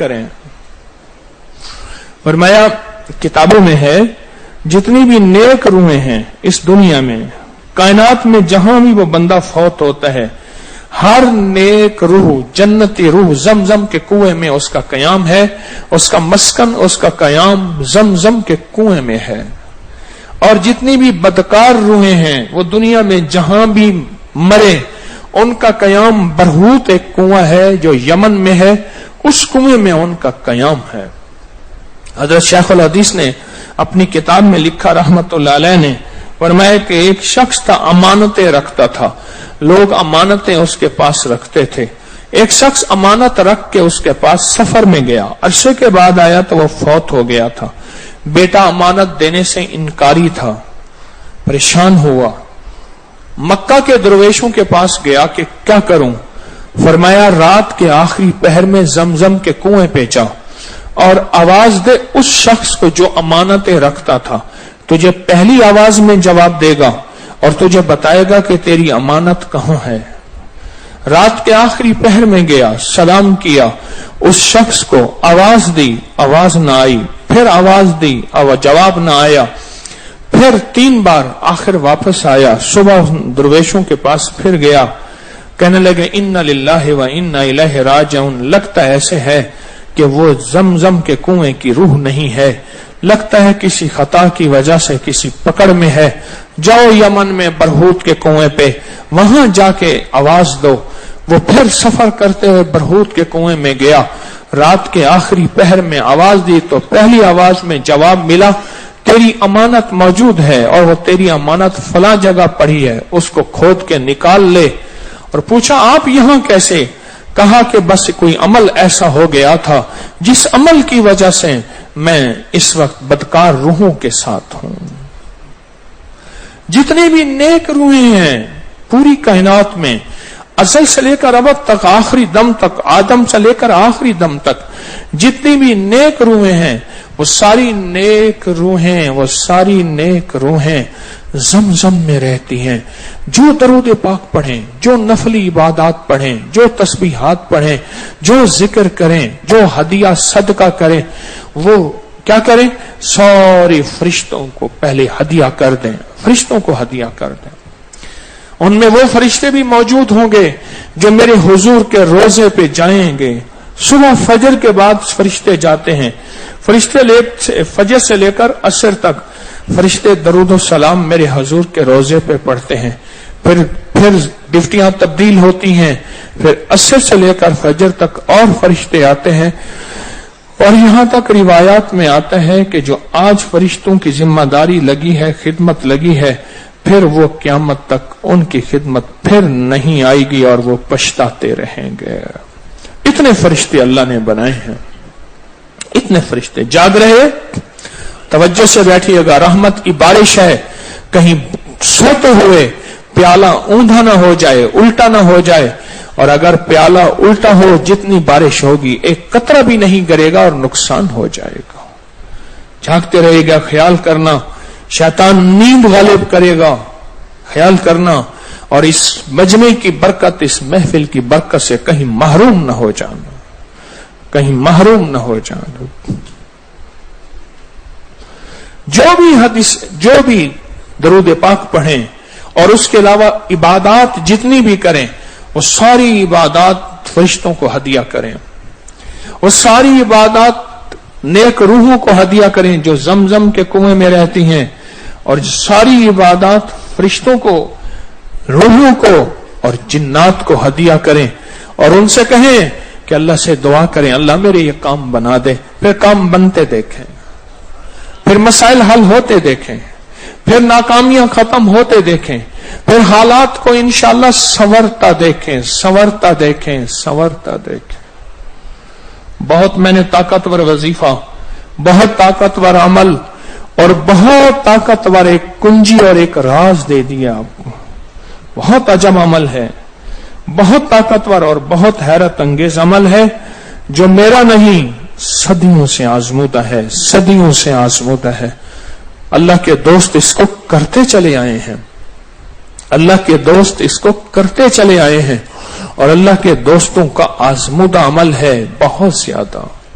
کریں. فرمایا کتابوں میں ہے جتنی بھی نیک روحیں ہیں اس دنیا میں، کائنات میں جہاں بھی وہ بندہ فوت ہوتا ہے، ہر نیک روح، جنتی روح زمزم کے کنویں میں اس کا قیام ہے، اس کا مسکن، اس کا قیام زمزم کے کنویں میں ہے. اور جتنی بھی بدکار روحیں ہیں وہ دنیا میں جہاں بھی مرے، ان کا قیام برہوت ایک کنواں ہے جو یمن میں ہے، اس کنویں میں ان کا قیام ہے. حضرت شیخ الحدیث نے اپنی کتاب میں لکھا رحمت اللہ علیہ نے، فرمایا کہ ایک شخص تھا امانتیں رکھتا تھا، لوگ امانتیں اس کے پاس رکھتے تھے. ایک شخص امانت رکھ کے اس کے پاس سفر میں گیا، عرصے کے بعد آیا تو وہ فوت ہو گیا تھا. بیٹا امانت دینے سے انکاری تھا، پریشان ہوا، مکہ کے درویشوں کے پاس گیا کہ کیا کروں. فرمایا رات کے آخری پہر میں زمزم کے کنویں پہ جا اور آواز دے اس شخص کو جو امانتیں رکھتا تھا، تجھے پہلی آواز میں جواب دے گا اور تجھے بتائے گا کہ تیری امانت کہاں ہے. رات کے آخری پہر میں گیا، سلام کیا، اس شخص کو آواز دی، آواز نہ آئی، پھر آواز دی، جواب نہ آیا، پھر 3 بار، آخر واپس آیا. صبح درویشوں کے پاس پھر گیا، کہنے لگے انا للہ و انا الیہ راجعون. لگتا ایسے ہے کہ وہ زمزم کے کنویں کی روح نہیں ہے، لگتا ہے کسی خطا کی وجہ سے کسی پکڑ میں ہے. جاؤ یمن میں برہوت کے کنویں پہ، وہاں جا کے آواز دو. وہ پھر سفر کرتے ہوئے برہوت کے کنویں میں گیا، رات کے آخری پہر میں آواز دی تو پہلی آواز میں جواب ملا، تیری امانت موجود ہے اور وہ تیری امانت فلاں جگہ پڑی ہے، اس کو کھود کے نکال لے. اور پوچھا آپ یہاں کیسے؟ کہا کہ بس کوئی عمل ایسا ہو گیا تھا جس عمل کی وجہ سے میں اس وقت بدکار روحوں کے ساتھ ہوں. جتنی بھی نیک روحیں ہیں پوری کائنات میں، ازل سے لے کر ابد تک، آخری دم تک، آدم سے لے کر آخری دم تک، جتنی بھی نیک روحیں ہیں وہ ساری نیک روحیں، وہ ساری نیک روحیں زمزم میں رہتی ہیں. جو درود پاک پڑھیں، جو نفلی عبادات پڑھیں، جو تسبیحات پڑھیں، جو ذکر کریں، جو ہدیہ صدقہ کریں، وہ کیا کریں؟ سارے فرشتوں کو پہلے ہدیہ کر دیں، فرشتوں کو ہدیہ کر دیں. ان میں وہ فرشتے بھی موجود ہوں گے جو میرے حضور کے روزے پہ جائیں گے. صبح فجر کے بعد فرشتے جاتے ہیں، فرشتے فجر سے لے کر عصر تک فرشتے درود و سلام میرے حضور کے روزے پہ پڑھتے ہیں. پھر ڈفٹیاں تبدیل ہوتی ہیں، پھر عصر سے لے کر فجر تک اور فرشتے آتے ہیں. اور یہاں تک روایات میں آتا ہے کہ جو آج فرشتوں کی ذمہ داری لگی ہے، خدمت لگی ہے، پھر وہ قیامت تک ان کی خدمت پھر نہیں آئے گی اور وہ پچھتاتے رہیں گے. اتنے فرشتے اللہ نے بنائے ہیں، اتنے فرشتے. جاگ رہے، توجہ سے بیٹھیے گا، رحمت کی بارش ہے. کہیں سوتے ہوئے پیالہ اوندا نہ ہو جائے، الٹا نہ ہو جائے. اور اگر پیالہ الٹا ہو، جتنی بارش ہوگی ایک قطرہ بھی نہیں گرے گا اور نقصان ہو جائے گا. جاگتے رہے گا، خیال کرنا، شیطان نیند غالب کرے گا، خیال کرنا. اور اس مجمع کی برکت، اس محفل کی برکت سے کہیں محروم نہ ہو جانا، کہیں محروم نہ ہو جانا. جو بھی درود پاک پڑھیں اور اس کے علاوہ عبادات جتنی بھی کریں، وہ ساری عبادات فرشتوں کو ہدیہ کریں. وہ ساری عبادات نیک روحوں کو ہدیہ کریں جو زمزم کے کنویں میں رہتی ہیں. اور ساری عبادات فرشتوں کو، روحوں کو اور جنات کو ہدیہ کریں. اور ان سے کہیں کہ اللہ سے دعا کریں، اللہ میرے یہ کام بنا دے. پھر کام بنتے دیکھیں، پھر مسائل حل ہوتے دیکھیں، پھر ناکامیاں ختم ہوتے دیکھیں، پھر حالات کو انشاءاللہ سنورتا دیکھیں، سنورتا دیکھیں، سنورتا دیکھیں. بہت میں نے طاقتور وظیفہ، بہت طاقتور عمل اور بہت طاقتور ایک کنجی اور ایک راز دے دیا آپ کو. بہت عجب عمل ہے، بہت طاقتور اور بہت حیرت انگیز عمل ہے جو میرا نہیں، صدیوں سے آزمودہ ہے، صدیوں سے آزمودہ ہے. اللہ کے دوست اس کو کرتے چلے آئے ہیں، اللہ کے دوست اس کو کرتے چلے آئے ہیں. اور اللہ کے دوستوں کا آزمودہ عمل ہے بہت زیادہ.